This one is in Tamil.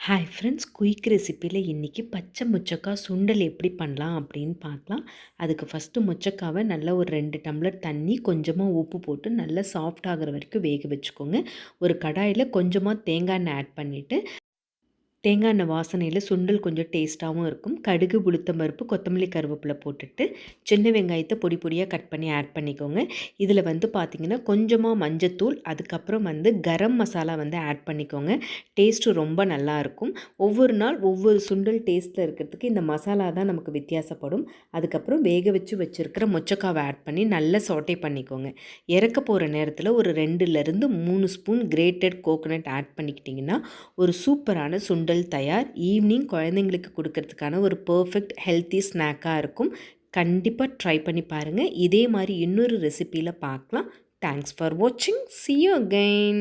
ஹாய் ஃப்ரெண்ட்ஸ், குயிக் ரெசிப்பியில் இன்றைக்கி பச்சை முச்சக்காய் சுண்டல் எப்படி பண்ணலாம் அப்படின்னு பார்க்கலாம். அதுக்கு ஃபஸ்ட்டு முச்சக்காவை நல்லா ஒரு 2 டம்ளர் தண்ணி கொஞ்சமாக உப்பு போட்டு நல்லா சாஃப்ட் ஆகிற வரைக்கும் வேக வச்சுக்கோங்க. ஒரு கடாயில் கொஞ்சமாக தேங்காய் எண்ணெய் ஆட் பண்ணிவிட்டு தேங்காய் எண்ணெய் வாசனையில் சுண்டல் கொஞ்சம் டேஸ்ட்டாகவும் இருக்கும். கடுகு, உளுத்தம் பருப்பு, கொத்தமல்லி, கருவேப்பிலை போட்டுட்டு சின்ன வெங்காயத்தை பொடி பொடியாக கட் பண்ணி ஆட் பண்ணிக்கோங்க. இதில் பார்த்திங்கன்னா கொஞ்சமாக மஞ்சத்தூள், அதுக்கப்புறம் கரம் மசாலா ஆட் பண்ணிக்கோங்க. டேஸ்ட்டு ரொம்ப நல்லாயிருக்கும். ஒவ்வொரு நாள் ஒவ்வொரு சுண்டல் டேஸ்ட்டில் இருக்கிறதுக்கு இந்த மசாலா தான் நமக்கு வித்தியாசப்படும். அதுக்கப்புறம் வேக வச்சு வச்சுருக்கிற மொச்சக்காவை ஆட் பண்ணி நல்லா சாட்டே பண்ணிக்கோங்க. இறக்க போகிற நேரத்தில் ஒரு 2லேருந்து 3 ஸ்பூன் கிரேட்டட் கோகோனட் ஆட் பண்ணிக்கிட்டிங்கன்னா ஒரு சூப்பரான சுண்டல் தயார். ஈவினிங் குழந்தைங்களுக்கு கொடுக்கறதுக்கான ஒரு பர்ஃபெக்ட் ஹெல்த்தி ஸ்நாக்காக இருக்கும். கண்டிப்பாக ட்ரை பண்ணி பாருங்கள். இதே மாதிரி இன்னொரு ரெசிப்பியில் பார்க்கலாம். தேங்க்ஸ் ஃபார் வாட்சிங். See you again.